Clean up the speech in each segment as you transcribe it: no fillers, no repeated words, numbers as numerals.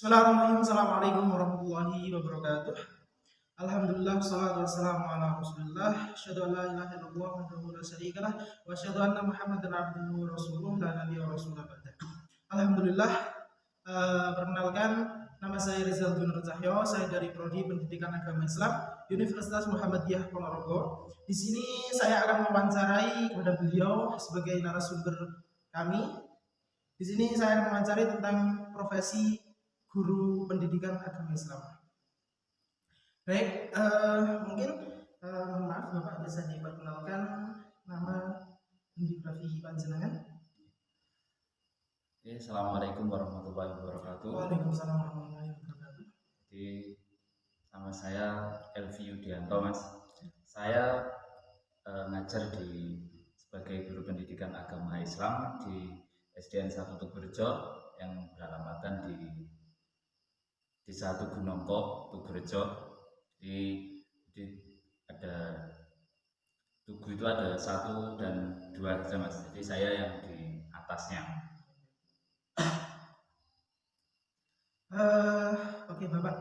Bismillahirrahmanirrahim. Assalamualaikum warahmatullahi wabarakatuh. Alhamdulillah, wassalatu wassalamu ala Rasulillah. Asyhadu an la ilaha illallah wahdahu la syarikalah wa asyhadu anna Muhammadan abduhu wa rasuluh la nabiyya wa rasulah ba'da. Alhamdulillah, perkenalkan nama saya Rizal Dunur Cahyo, saya dari Prodi Pendidikan Agama Islam Universitas Muhammadiyah Ponorogo. Di sini saya akan mewawancarai kepada beliau sebagai narasumber kami. Di sini saya akan mewawancarai tentang profesi guru pendidikan agama Islam. Baik, mungkin maaf Bapak bisa diperkenalkan nama biografi panjenengan. Assalamualaikum warahmatullahi wabarakatuh. Waalaikumsalam warahmatullahi wabarakatuh. Jadi nama saya Elvi Yudianto, Mas. Saya ngajar sebagai guru pendidikan agama Islam di SDN 1 Tugurejo yang beralamatkan di Desa Tugunongko, Tugurejo. Jadi ada Tugu itu ada 1 dan 2 saja, Mas. Jadi saya yang di atasnya. Oke Bapak,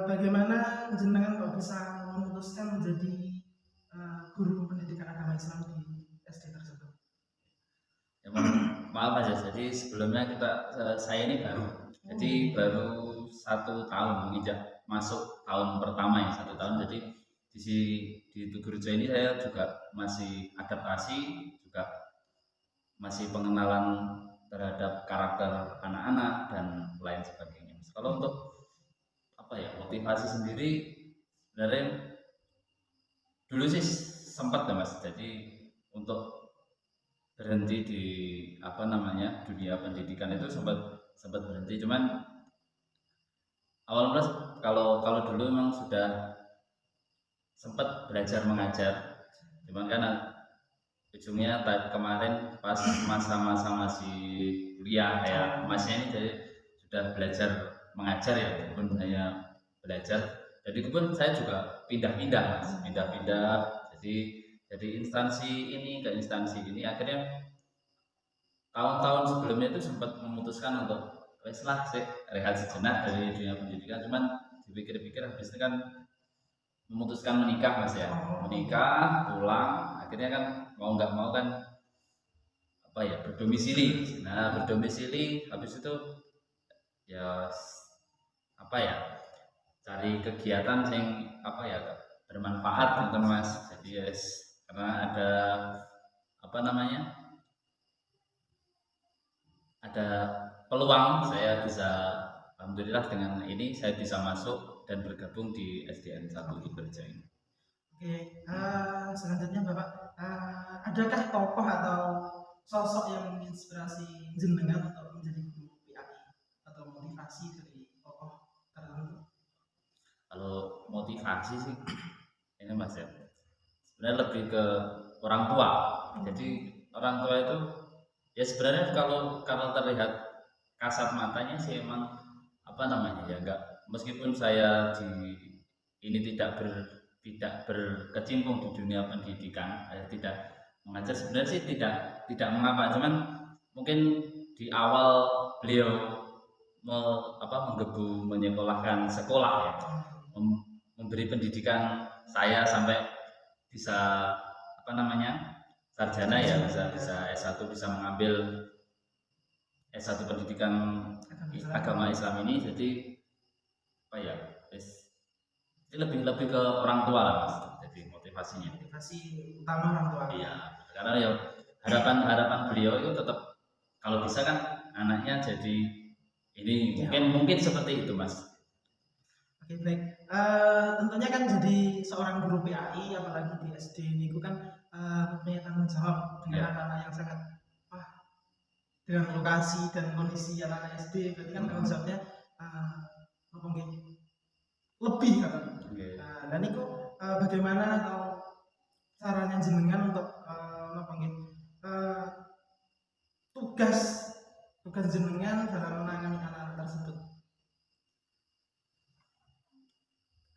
bagaimana jenengan kok bisa memutuskan menjadi guru pendidikan agama Islam di SD tersebut? Ya, maaf aja. Jadi sebelumnya saya ini baru 1 tahun menginjak masuk tahun pertama ya, 1 tahun. Jadi di Tugurejo ini saya juga masih adaptasi, juga masih pengenalan terhadap karakter anak-anak dan lain sebagainya. Kalau untuk motivasi sendiri, sebenarnya dulu sih sempat ya, Mas. Jadi untuk berhenti di dunia pendidikan itu sempat berhenti. Cuman awal mula kalau dulu memang sudah sempat belajar mengajar. Cuman kan ujungnya kemarin pas masa-masa masih kuliah ya, masnya ini jadi sudah belajar mengajar ya, walaupun hanya belajar. Jadi pun saya juga pindah-pindah, Mas, jadi instansi ini ke instansi ini. Akhirnya tahun-tahun sebelumnya itu sempat memutuskan untuk rehat sejenak dari dunia pendidikan. Cuman dipikir-pikir habis itu kan memutuskan menikah, Mas, ya. Menikah, pulang, akhirnya kan mau nggak mau kan berdomisili. Nah, berdomisili habis itu ya cari kegiatan yang bermanfaat gitu, Mas. Jadi karena ada peluang, saya bisa, alhamdulillah dengan ini saya bisa masuk dan bergabung di SDN 1 Tugurejo ini. Oke, selanjutnya Bapak, adakah tokoh atau sosok yang menginspirasi jenengan untuk menjadi guru PAI atau motivasi dari tokoh tertentu? Kalau motivasi sih ini, Mas, ya, sebenarnya lebih ke orang tua. Jadi orang tua itu ya sebenarnya kalau terlihat kasat matanya sih emang enggak, meskipun saya ini tidak berkecimpung di dunia pendidikan, tidak mengajar, sebenarnya sih tidak mengapa. Cuman mungkin di awal beliau menggebu menyekolahkan sekolah ya, memberi pendidikan saya sampai bisa sarjana ya, bisa S1, bisa mengambil S1 pendidikan agama Islam ini. Jadi lebih ke orang tua lah, Mas. Jadi motivasi utama orang tua. Iya, karena ya harapan beliau itu tetap kalau bisa kan anaknya jadi ini ya. Mungkin seperti itu, Mas. Oke, baik. Tentunya kan jadi seorang guru PAI apalagi di SD ini kan punya tanggung jawab dengan anak-anak yang sangat dengan lokasi dan kondisi anak-anak SD. Berarti kan tanggung jawabnya lebih kan. Dan itu bagaimana atau caranya jenengan untuk tugas jenengan dalam menangani anak-anak tersebut?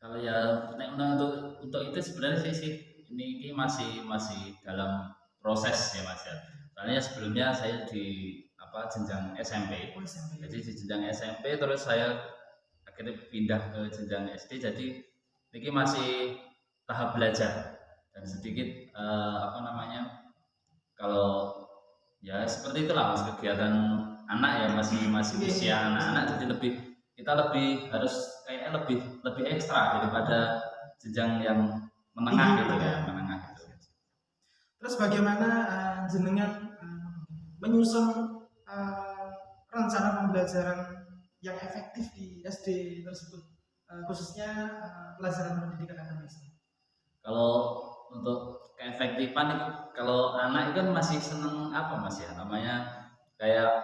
Kalau ya untuk itu sebenarnya sih ini masih dalam proses ya, Mas, ya. Soalnya sebelumnya saya jenjang SMP. Oh, SMP. Jadi di jenjang SMP terus saya akhirnya pindah ke jenjang SD. Jadi ini masih tahap belajar dan sedikit kalau ya seperti itulah mas kegiatan anak ya masih usia anak-anak, jadi kita lebih harus kayaknya lebih ekstra daripada jenjang yang menengah gitu ya, menengah gitu. Terus bagaimana jenengan menyusun rencana pembelajaran yang efektif di SD tersebut, khususnya pelajaran pendidikan akademis? Kalau untuk keefektifan itu, kalau anak itu kan masih seneng apa mas ya namanya, kayak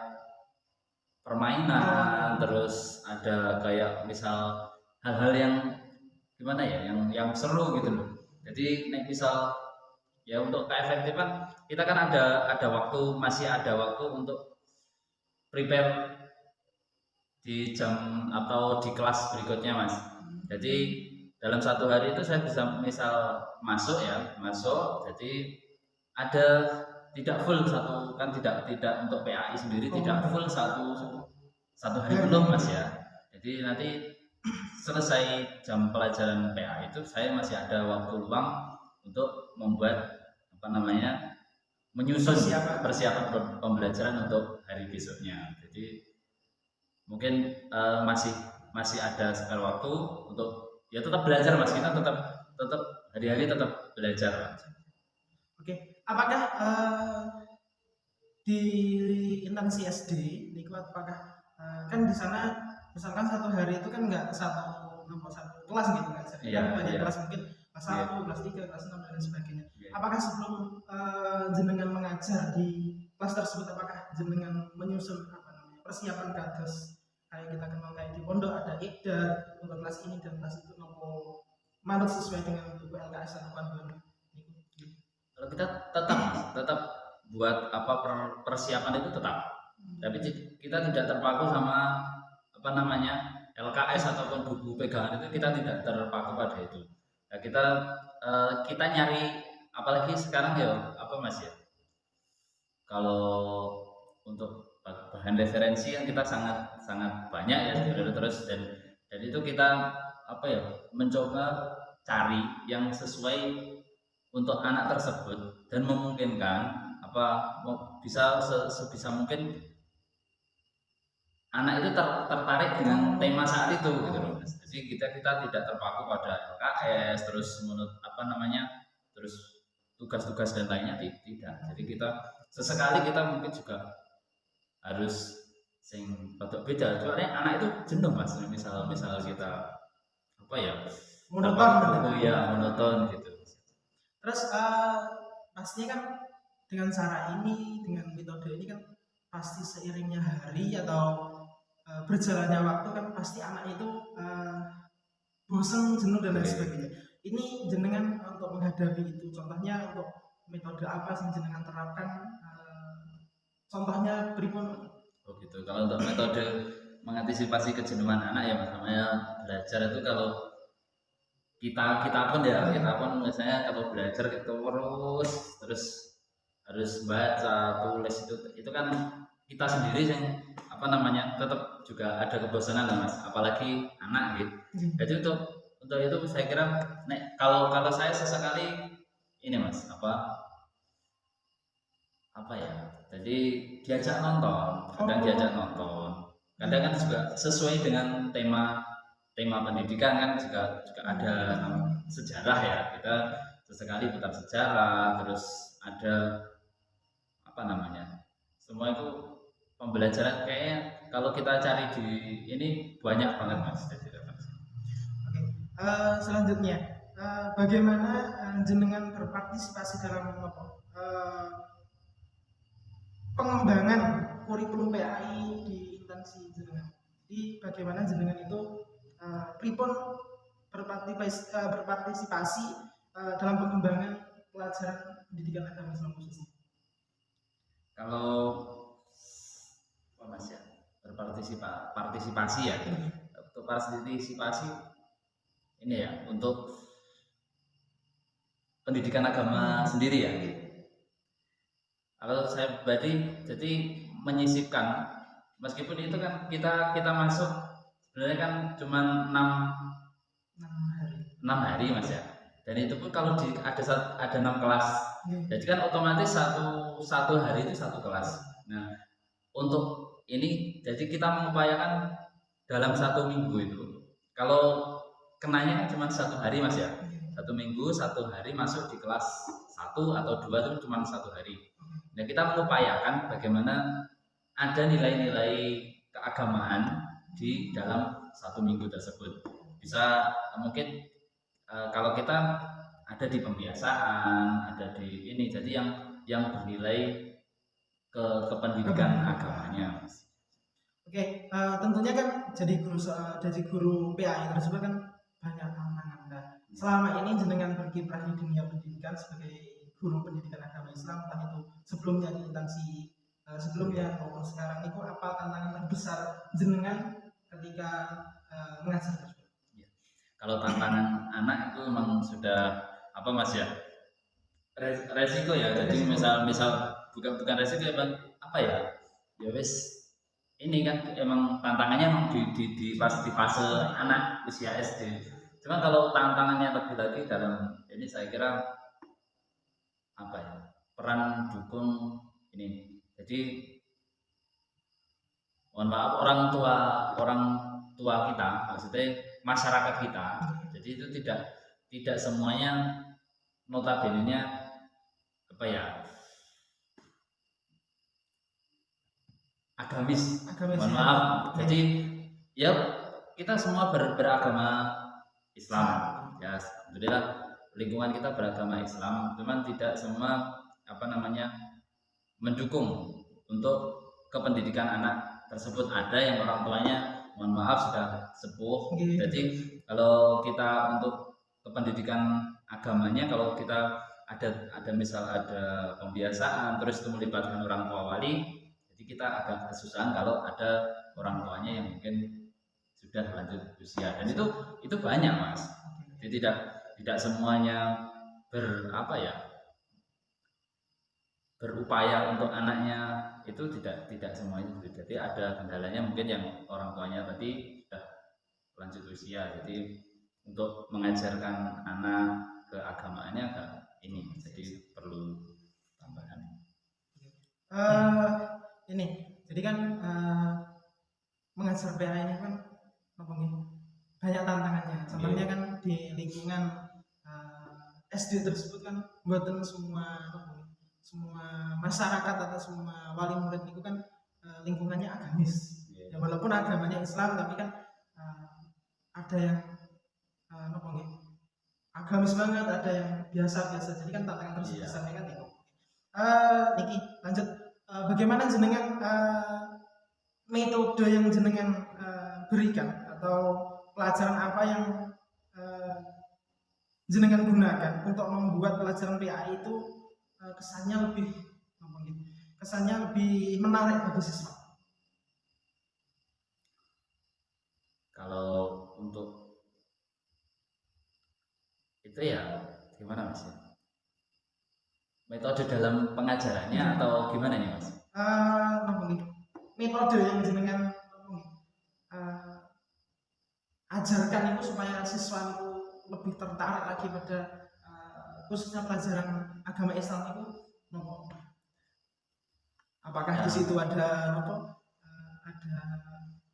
permainan, terus ada kayak misal hal-hal yang gimana ya, yang seru gitu loh. Jadi misal ya untuk keefektifan kita kan masih ada waktu untuk prepare di jam atau di kelas berikutnya mas. Jadi dalam satu hari itu saya bisa misal masuk, jadi ada tidak full satu kan, tidak untuk PAI sendiri tidak full satu hari penuh mas ya. Jadi nanti selesai jam pelajaran PAI itu saya masih ada waktu luang untuk membuat menyusun persiapan pembelajaran untuk hari besoknya. Jadi mungkin masih ada spare waktu untuk ya tetap belajar mas, kita tetap hari-hari tetap belajar. Oke, apakah di instansi SD apakah kan di sana misalkan satu hari itu kan nggak satu kelas gitu kan, jadi kan banyak kelas, mungkin kelas 1, kelas 3, kelas 6 dan sebagainya. Apakah sebelum jenengan mengajar di kelas tersebut, apakah jenengan menyusun persiapan kados kayak kita kenal kayak di pondok ada IKDAR untuk kelas ini dan kelas itu, nopo manut sesuai dengan buku LKS dan panduan? Kalau kita tetap buat persiapan itu tetap, tapi kita tidak terpaku sama LKS ataupun buku pegangan itu, kita tidak terpaku pada itu. Nah, kita nyari, apalagi sekarang ya mas ya, kalau untuk bahan referensi yang kita sangat banyak ya terus, dan itu kita mencoba cari yang sesuai untuk anak tersebut dan memungkinkan bisa sebisa mungkin anak itu tertarik dengan tema saat itu gitu loh mas. Jadi kita tidak terpaku pada LKS terus terus tugas-tugas dan lainnya, tidak. Jadi kita sesekali kita mungkin juga harus beda, soalnya anak itu jenuh mas, misal kita monoton gitu. Terus pastinya kan dengan cara ini, dengan metode ini kan pasti seiringnya hari atau berjalannya waktu kan pasti anak itu bosan, jenuh dan lain sebagainya. Ini jenengan untuk menghadapi itu, contohnya untuk metode apa sih jenengan terapkan? Contohnya pripun? Oh gitu. Kalau untuk metode mengantisipasi kejenuhan anak ya mas, namanya belajar itu, kalau kita pun misalnya kalau belajar itu terus harus baca, tulis, itu kan kita sendiri yang tetap juga ada kebosanan lah mas, apalagi anak gitu. Jadi untuk itu saya kira kalau saya sesekali ini mas jadi diajak nonton, kadang kan juga sesuai dengan tema pendidikan kan, juga ada sejarah ya, kita sesekali putar sejarah, terus ada semua itu pembelajaran kayaknya kalau kita cari di ini banyak banget mas. Oke, selanjutnya bagaimana jenengan berpartisipasi dalam pengembangan kurikulum PAI di instansi jenengan? Jadi bagaimana jenengan itu pripun berpartisipasi dalam pengembangan pelajaran pendidikan agama Islam khususnya? Kalau mas ya, partisipasi ya, untuk partisipasi ini ya untuk pendidikan agama sendiri ya. Kalau saya berarti jadi menyisipkan, meskipun itu kan kita masuk sebenarnya kan cuma 6 hari Mas ya, dan itu pun kalau ada 6 kelas, jadi kan otomatis satu hari itu satu kelas. Nah untuk ini jadi kita mengupayakan dalam 1 minggu itu, kalau kenanya kan cuma 1 hari Mas ya, 1 minggu 1 hari masuk di kelas 1 atau 2 itu cuma 1 hari. Nah kita mengupayakan bagaimana ada nilai-nilai keagamaan di dalam 1 minggu tersebut. Bisa mungkin kalau kita ada di pembiasaan, ada di ini, jadi yang bernilai kependidikan agamanya. Oke, tentunya kan jadi guru PAI tersebut kan banyak tantangan. Nah, selama ini jenengan berkiprah di dunia pendidikan sebagai guru pendidikan agama Islam, entah itu sebelumnya di instansi sebelumnya maupun sekarang, itu apa tantangan terbesar jenengan ketika mengajar tersebut? Kalau tantangan anak itu memang sudah apa Mas ya, resiko ya. Jadi misal bukan resiko ya Bang, apa ya, ya wes ini kan emang tantangannya emang di fase anak usia SD. Cuma kalau tantangannya lebih lagi dalam ini, saya kira apa ya, peran dukung ini. Jadi mohon maaf, orang tua kita, maksudnya masyarakat kita, jadi itu tidak semuanya notabene-nya apa ya, agamis. Mohon maaf, jadi ya kita semua beragama Islam ya, alhamdulillah lingkungan kita beragama Islam, cuman tidak semua apa namanya mendukung untuk kependidikan anak tersebut. Ada yang orang tuanya mohon maaf sudah sepuh, jadi kalau kita untuk kependidikan agamanya, kalau kita ada misal ada pembiasaan terus itu melibatkan orang tua wali, jadi kita agak kesusahan kalau ada orang tuanya yang mungkin sudah lanjut usia, dan itu banyak Mas. Jadi tidak semuanya berupaya untuk anaknya, itu tidak semuanya. Jadi ada kendalanya mungkin yang orang tuanya tadi sudah lanjut usia, jadi untuk mengajarkan anak keagamaannya agak ini, jadi perlu tambahan. Ini jadi kan mengajar PA ini kan banyak tantangannya. Contohnya kan di lingkungan SD tersebut kan buatan semua masyarakat atau semua wali murid itu kan lingkungannya agamis. Ya, walaupun agamanya Islam, tapi kan ada yang agamis banget, ada yang biasa-biasa. Jadi kan tantangan terbesarnya kan itu. Niki lanjut, bagaimana jenengan metode yang jenengan berikan atau pelajaran apa yang jenengan gunakan untuk membuat pelajaran PAI itu kesannya lebih menarik bagi siswa? Kalau untuk itu ya gimana Mas? Metode dalam pengajarannya atau gimana nih Mas? Metode yang jenengan ajarkan itu supaya siswa itu lebih tertarik lagi pada khususnya pelajaran agama Islam itu, apakah di situ ada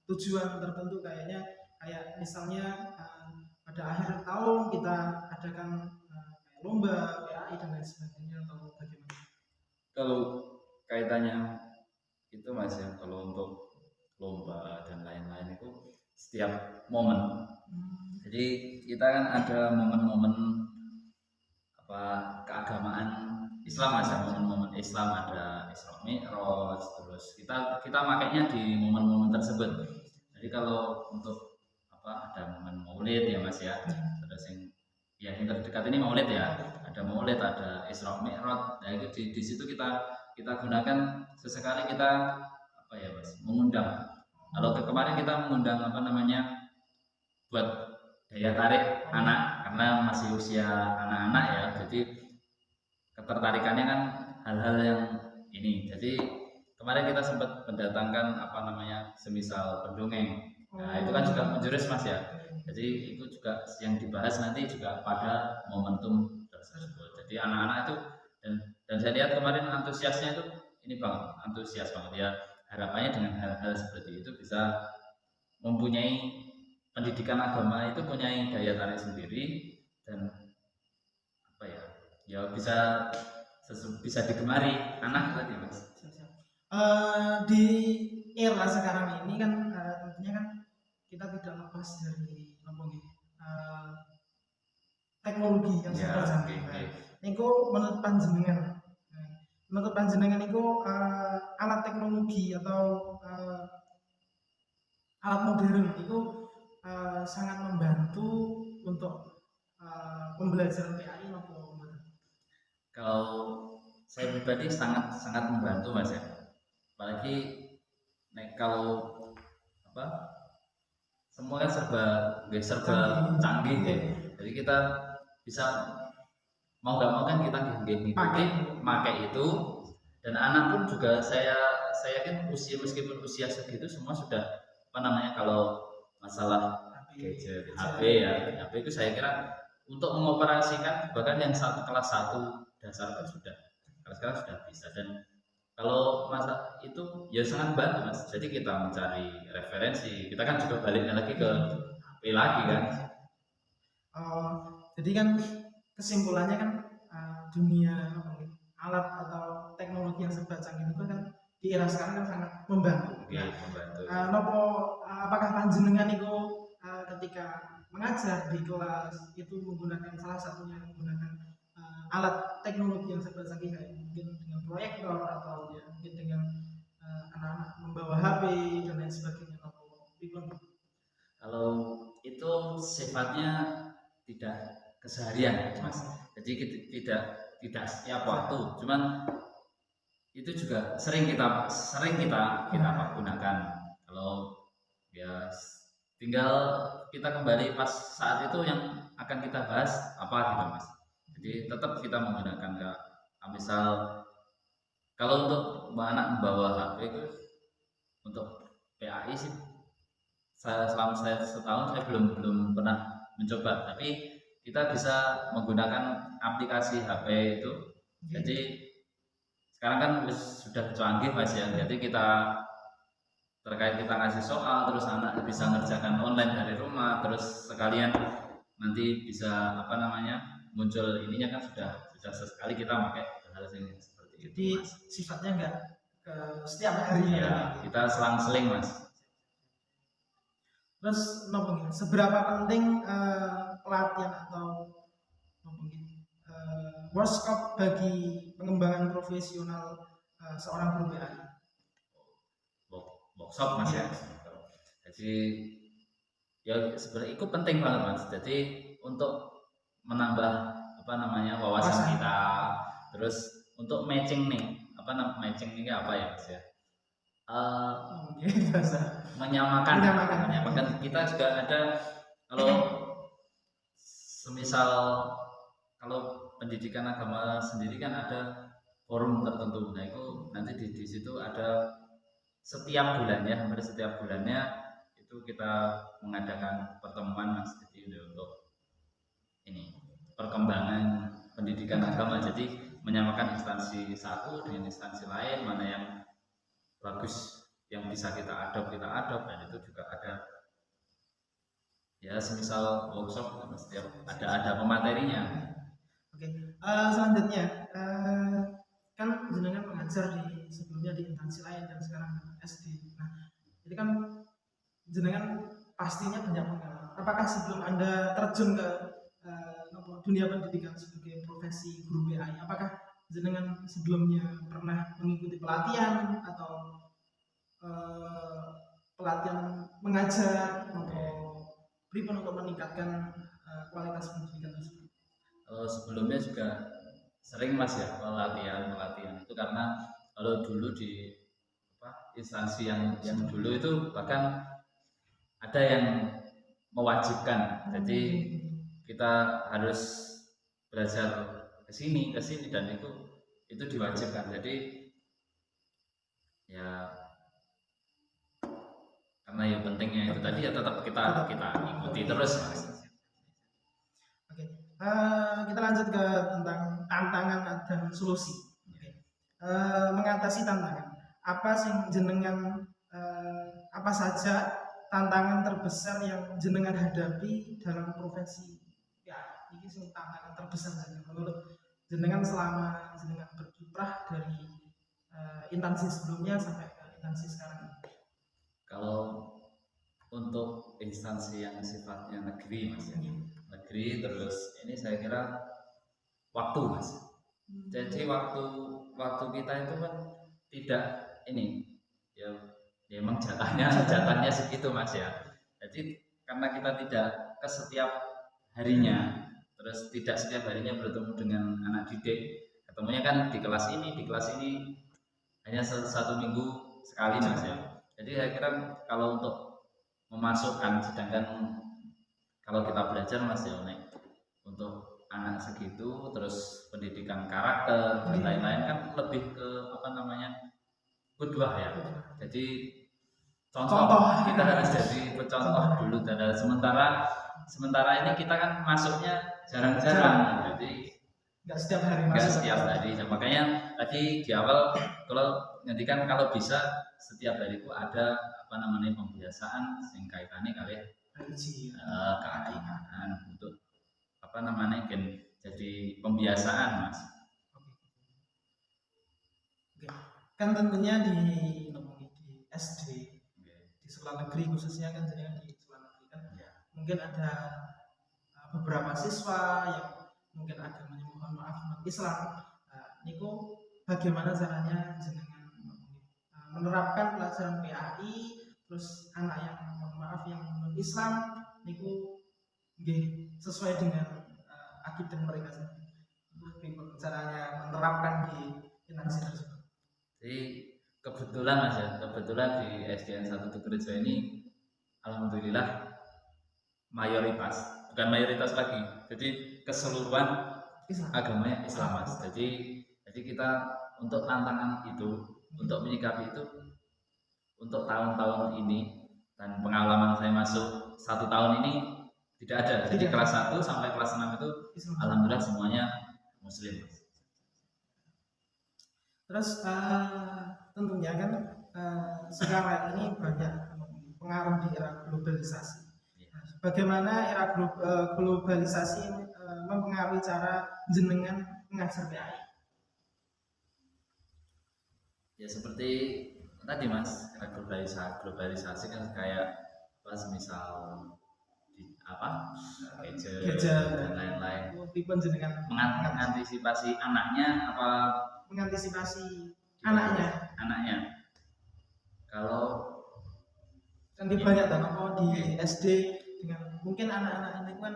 tujuan tertentu, kayak misalnya pada akhir tahun kita adakan lomba PAI dan lain sebagainya, atau bagaimana? Kalau kaitannya itu Mas ya, kalau untuk lomba dan lain-lain itu setiap momen. Jadi kita kan ada momen-momen keagamaan Islam Mas ya, momen-momen Islam, ada Isra Mi'raj, terus kita makainya di momen-momen tersebut. Jadi kalau untuk ada momen Maulid ya Mas ya, terus yang terdekat ini Maulid ya, ada Maulid, ada Isra Mi'raj. Nah itu di situ kita gunakan sesekali, kita Mas, mengundang. Kalau kemarin kita mengundang buat daya tarik anak, karena masih usia anak-anak ya, jadi ketertarikannya kan hal-hal yang ini. Jadi kemarin kita sempat mendatangkan apa namanya semisal pendongeng. Nah itu kan juga menjurus mas ya. Jadi itu juga yang dibahas nanti juga pada momentum tersebut. Jadi anak-anak itu dan saya lihat kemarin antusiasnya itu ini bang, antusias banget ya. Harapannya dengan hal-hal seperti itu bisa mempunyai pendidikan agama itu punya daya tarik sendiri dan apa ya, ya bisa digemari anak tadi mas. Di era sekarang ini kan tentunya kan kita tidak lepas dari teknologi yang serba canggih. Niku menurut panjenengan niku alat teknologi atau alat modern itu sangat membantu untuk pembelajaran PAI maupun kalau saya pribadi sangat membantu mas ya, apalagi kalau apa semua kan serba canggih ya. Jadi kita bisa mau gak mau kan kita ngikuti pakai itu, dan anak pun juga saya yakin meskipun usia segitu semua sudah apa namanya, kalau masalah gadget HP ya, HP itu saya kira untuk mengoperasikan bahkan yang kelas 1 dasar itu sekarang sudah bisa. Dan kalau masa itu ya sangat bantu mas, jadi kita mencari referensi, kita kan juga baliknya lagi ke HP lagi kan. Jadi kan kesimpulannya kan dunia alat atau teknologi yang serba canggih itu kan di era sekarang kan sangat membantu. Nopo apakah panjenengan itu ketika mengajar di kelas itu menggunakan salah satunya menggunakan alat teknologi yang serba canggih, mungkin dengan proyektor atau ya, mungkin dengan anak-anak membawa HP dan lain sebagainya? Kalau itu sifatnya tidak keseharian mas, jadi tidak setiap waktu, cuman itu juga sering kita gunakan. Kalau ya tinggal kita kembali pas saat itu yang akan kita bahas apa gitu mas. Jadi tetap kita menggunakan misal kalau untuk anak membawa HP itu untuk PAI sih selama saya setahun saya belum pernah mencoba, tapi kita bisa menggunakan aplikasi HP itu. Jadi sekarang kan sudah canggih mas ya, jadi kita ngasih soal terus anak bisa ngerjakan online dari rumah, terus sekalian nanti bisa apa namanya muncul ininya kan sudah sekali kita pakai hal seperti itu. Jadi sifatnya enggak setiap hari ya, kita selang-seling mas. Terus seberapa penting pelatihan atau workshop bagi pengembangan profesional seorang guru PAI? Workshop mas ya. Jadi ya sebenarnya itu penting banget mas. Jadi untuk menambah apa namanya wawasan kita, terus untuk matching nih matching ini apa ya mas ya? Menyamakan kita juga ada. Kalau semisal kalau pendidikan agama sendiri kan ada forum tertentu, nah itu nanti di situ ada setiap bulannya, hampir setiap bulannya itu kita mengadakan pertemuan mas, jadi untuk ini perkembangan pendidikan agama, jadi menyamakan instansi satu dengan instansi lain, mana yang bagus yang bisa kita adopt, dan itu juga ada ya semisal workshop setiap ada pematerinya. Oke. Selanjutnya kan jenengan mengajar sebelumnya di instansi lain dan sekarang SD. Nah, jadi kan jenengan pastinya banyak pengalaman. Apakah sebelum Anda terjun ke dunia pendidikan sebagai profesi guru PAI, apakah jenengan sebelumnya pernah mengikuti pelatihan atau pelatihan mengajar atau pripun untuk meningkatkan kualitas pendidikan tersebut? Sebelumnya juga sering mas ya pelatihan itu, karena kalau dulu di instansi yang dulu itu bahkan ada yang mewajibkan, jadi kita harus belajar ke sini dan itu diwajibkan. Jadi ya karena ya pentingnya itu tadi ya tetap kita ikuti terus mas. Oke, kita lanjut ke tentang tantangan dan solusi. Oke. Mengatasi tantangan, apa sih jenengan apa saja tantangan terbesar yang jenengan hadapi dalam profesi ya ini sih tantangan terbesar jenengan menurut jenengan selama jenengan berkiprah dari instansi sebelumnya sampai ke instansi sekarang ini? Kalau untuk instansi yang sifatnya negeri mas ya, negeri terus ini saya kira waktu mas. Jadi waktu kita itu kan tidak ini ya emang jatahnya segitu mas ya. Jadi karena kita tidak ke setiap harinya, terus tidak setiap harinya bertemu dengan anak didik, ketemunya kan di kelas ini hanya satu minggu sekali mas ya. Jadi saya kira kalau untuk memasukkan, sedangkan kalau kita belajar mas ya untuk anak segitu terus pendidikan karakter dan lain-lain kan lebih ke apa namanya kedua ya. Jadi contoh kita harus jadi pencontoh dulu dan sementara ini kita kan masuknya jarang-jarang, jadi nggak setiap hari nah, makanya tadi di awal kalau nanti kan kalau bisa setiap hari itu ada apa namanya pembiasaan sing kaitannya kali keagamaan untuk apa namanya jadi pembiasaan mas. Oke. Kan tentunya di SD di sekolah negeri khususnya kan jadi di sekolah negeri kan mungkin ada beberapa siswa yang mungkin agamanya mohon maaf Islam. Niku bagaimana caranya jenengan menerapkan pelajaran PAI terus anak yang mohon maaf yang non Islam niku sesuai dengan akidah mereka sendiri. Caranya menerapkan di instansi tersebut. Jadi kebetulan mas ya, kebetulan di SDN 1 Tugurejo ini alhamdulillah bukan mayoritas lagi, jadi keseluruhan agamanya Islam mas. Jadi kita untuk tantangan itu, untuk menyikapi itu untuk tahun-tahun ini dan pengalaman saya masuk 1 tahun ini tidak ada. Jadi kelas 1 sampai kelas 6 itu alhamdulillah semuanya muslim mas. Terus tentunya kan sekarang ini banyak pengaruh di era globalisasi. Bagaimana era globalisasi mempengaruhi cara jenengan mengajar PAI? Ya seperti tadi mas, era globalisasi kan kayak pas misal di apa gadget dan lain-lain. Mengantisipasi anaknya apa? Mengantisipasi anaknya. Kalau nanti banyak di SD dengan mungkin anak-anak ini kan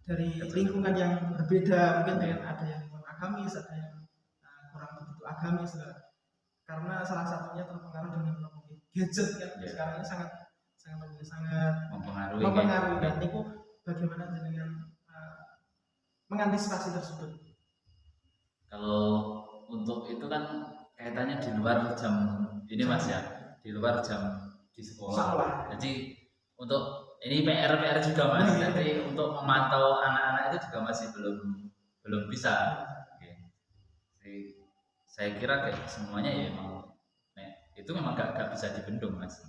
dari lingkungan yang berbeda, mungkin dengan ada yang agamis, ada yang kurang begitu agamis, karena salah satunya terpengaruh dengan gadget kan sekarang ini sangat mempengaruhi kan. Itu bagaimana dengan mengantisipasi tersebut? Kalau untuk itu kan kaitannya di luar jam ini mas ya, di luar jam di sekolah. Jadi untuk ini PR juga mas. Jadi untuk memantau anak-anak itu juga masih belum bisa. Jadi saya kira kayak semuanya ya itu memang gak bisa dibendung mas.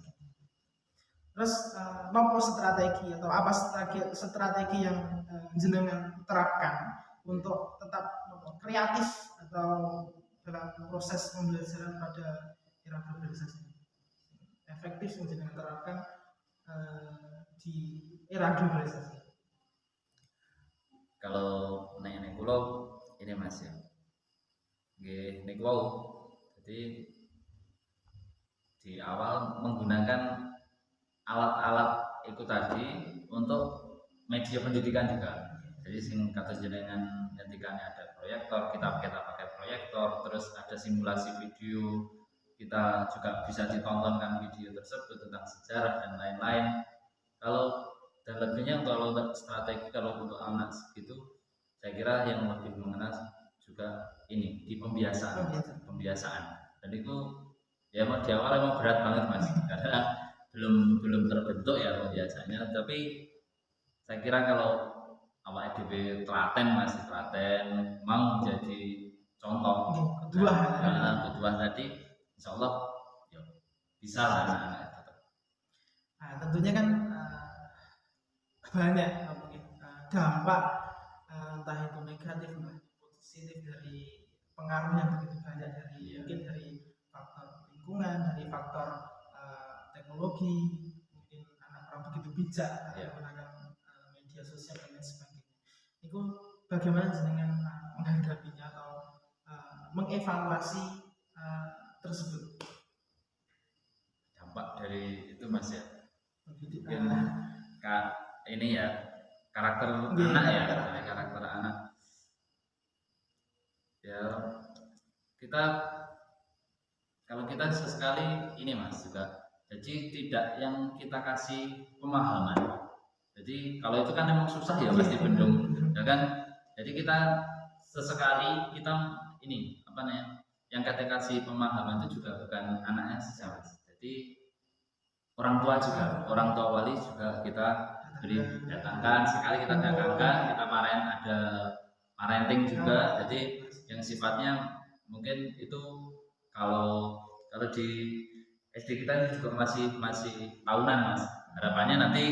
Terus nopo strategi atau apa strategi yang jenengan terapkan untuk tetap kreatif atau dalam proses pembelajaran pada era globalisasi efektif yang jenengan terapkan di era globalisasi? Kalau nenek kulo ini mas ya, nek wau. Jadi di awal menggunakan alat-alat itu tadi untuk media pendidikan juga. Jadi kata jenengan ketika ada proyektor, kita pakai proyektor, terus ada simulasi video, kita juga bisa ditontonkan video tersebut tentang sejarah dan lain-lain. Kalau dan lebihnya kalau untuk strategi, kalau untuk anak gitu, saya kira yang lebih mengena juga ini di pembiasaan. Dan itu Ya mau di awal emang berat banget mas, karena belum terbentuk ya biasanya. Tapi saya kira kalau awak EDB telaten mas, telaten mau menjadi contoh kedua kedua tadi, insya Allah ya, bisa lah anak-anak itu. Nah, tentunya kan banyak dampak entah itu negatif entah positif dari pengaruh yang begitu banyak dari mungkin dari faktor lingkungan, dari faktor teknologi, mungkin anak orang begitu bijak menggunakan media sosial dan lain sebagainya. Itu bagaimana dengan menghadapinya atau mengevaluasi tersebut? Dampak dari itu mas ya, mungkin ini ya karakter anak ya, karakter anak ya. Kita kalau kita sesekali ini mas juga, jadi tidak yang kita kasih pemahaman. Jadi kalau itu kan memang susah ya pasti bendung, ya kan. Jadi kita sesekali kita ini apa namanya, yang kita kasih pemahaman itu juga bukan anaknya saja mas. Jadi orang tua juga, orang tua wali juga kita beri datangkan, sekali kita datangkan, kita ada parenting juga. Jadi yang sifatnya mungkin itu kalau di SD kita juga masih tahunan mas. Harapannya nanti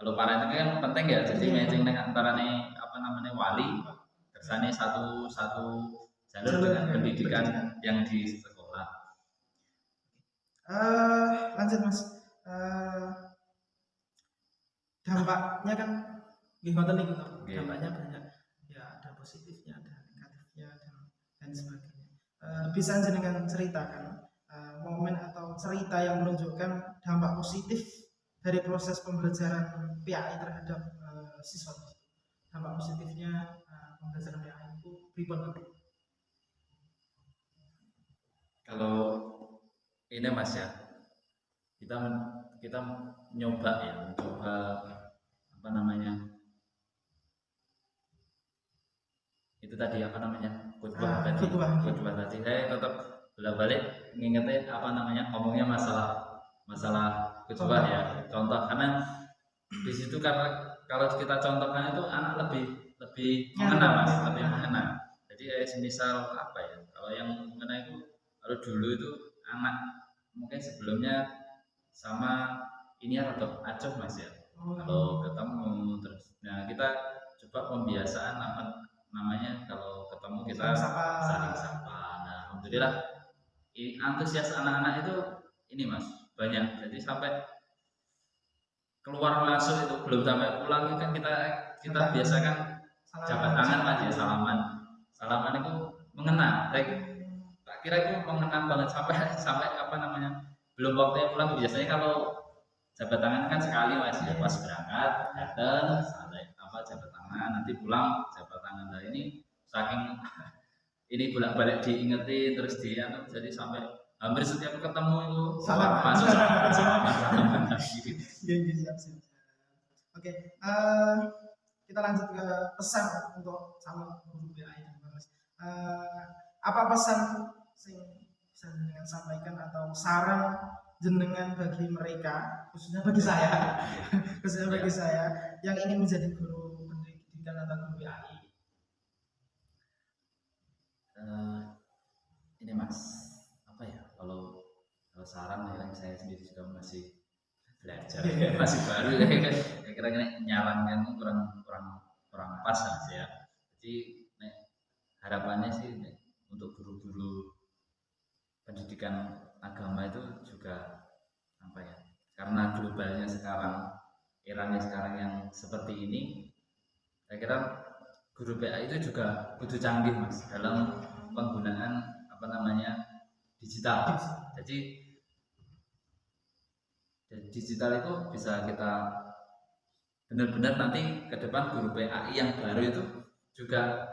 kalau parenting kan penting ya, jadi matching antara nih apa namanya wali kersane satu jalur dengan pendidikan yang di sekolah. Lanjut mas, dampaknya kan gimana nih dampaknya banyak ya, ada positifnya ada negatifnya dan sebagainya. Bisa jenengan ceritakan momen atau cerita yang menunjukkan dampak positif dari proses pembelajaran PAI terhadap siswa. Dampak positifnya pembelajaran PAI itu berikut. Kalau ini mas ya, kita mencoba apa namanya itu tadi apa namanya khutbah tadi saya tetap bolak-balik ngingetin apa namanya ngomongnya masalah khutbah ya, contoh. Karena di situ karena kalau kita contohkan itu anak lebih mengena mas, lebih mengena. Jadi semisal apa ya, kalau yang mengena itu kalau dulu itu anak mungkin sebelumnya sama ini atau acuh mas ya, kalau ketemu terus. Nah kita coba pembiasaan apa namanya, kalau ketemu kita saling sapa. Nah alhamdulillah antusias anak-anak itu ini mas banyak. Jadi sampai keluar masuk itu belum sampai pulang kan kita biasakan jabat tangan mas ya, salaman itu mengena. Tak kira itu mengena banget sampai apa namanya belum waktunya pulang. Biasanya kalau jabat tangan kan sekali mas ya, pas berangkat datang sampai apa jabat tangan, nanti pulang jabat tangan. Nah ini saking ini bolak-balik diingetin terus jadi sampai hampir setiap ketemu itu salam masuk salaman. Oke, kita lanjut ke pesan untuk calon guru PAI mas. Apa pesan yang bisa jenengan sampaikan atau saran jenengan bagi mereka, khususnya bagi saya yang ingin menjadi guru pendidikan atau guru PAI? Ini mas apa ya, kalau saran yang saya sendiri juga masih belajar masih baru ya, kira-kira nyarankan kurang pas mas ya. Jadi harapannya sih untuk guru-guru pendidikan agama itu juga apa ya, karena globalnya sekarang, eranya sekarang yang seperti ini, saya kira guru PAI itu juga butuh canggih mas dalam penggunaan apa namanya digital. Jadi digital itu bisa kita benar-benar nanti ke depan guru PAI yang baru itu juga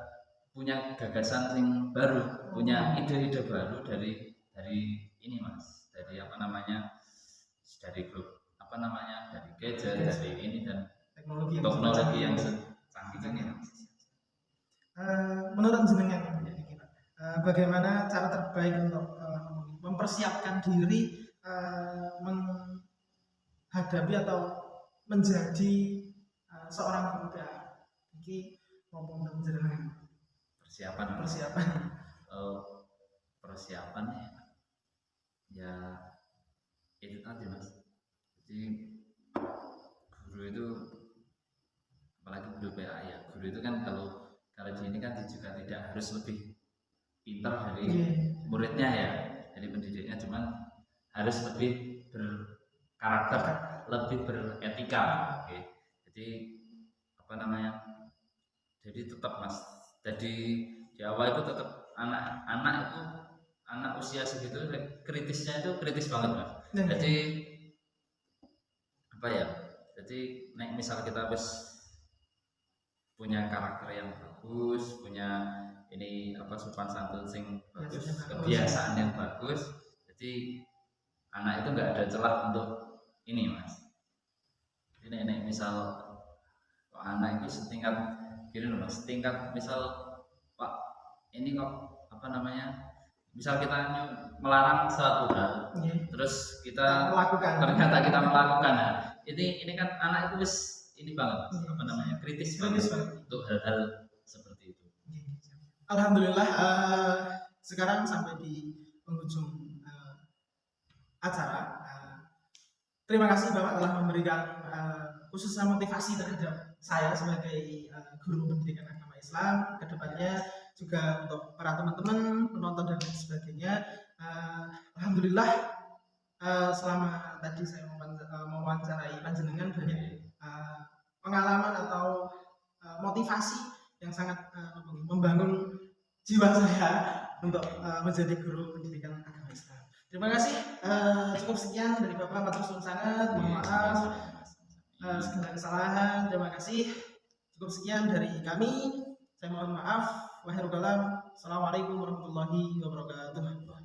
punya gagasan yang baru, punya ide-ide baru dari ini mas, dari apa namanya, dari grup apa namanya, dari gadget, dari ini dan teknologi yang canggih ini. Menurut jenengan bagaimana cara terbaik untuk mempersiapkan diri menghadapi atau menjadi seorang budak. Iki ngomong panjenengan persiapan persiapan ya itu tadi mas. Jadi guru itu apalagi guru PA ya, guru itu kan kalau di ini kan juga tidak harus lebih pintar dari muridnya ya, dari pendidiknya, cuman harus lebih berkarakter, lebih beretika. Oke. Jadi apa namanya, jadi tetap mas, jadi di awal itu tetap anak usia segitu kritisnya itu kritis banget mas. Jadi apa ya, jadi misal kita harus punya karakter yang bagus, punya ini apa sopan santun sing bagus, kebiasaan yang bagus, jadi anak itu nggak ada celah untuk ini mas. Ini misal anak itu setingkat gini loh mas, setingkat misal pak ini kok apa namanya, misal kita melarang suatu hal, terus kita ternyata kita melakukan, nah ini kan anak itu ini banget apa namanya, kritis banget untuk hal-hal seperti itu. Alhamdulillah sekarang sampai di penghujung acara. Terima kasih Bapak telah memberikan khususnya motivasi terhadap saya sebagai guru pendidikan agama Islam. Kedepannya juga untuk para teman-teman penonton dan lain sebagainya. Alhamdulillah selama tadi saya mewawancarai panjenengan banyak pengalaman atau motivasi yang sangat membangun jiwa saya untuk menjadi guru pendidikan agama Islam. Terima kasih. Cukup sekian dari Bapak, matur suwun sangat, mohon maaf segala kesalahan. Terima kasih. Cukup sekian dari kami. Saya mohon maaf. Wahai kalam. Assalamualaikum warahmatullahi wabarakatuh.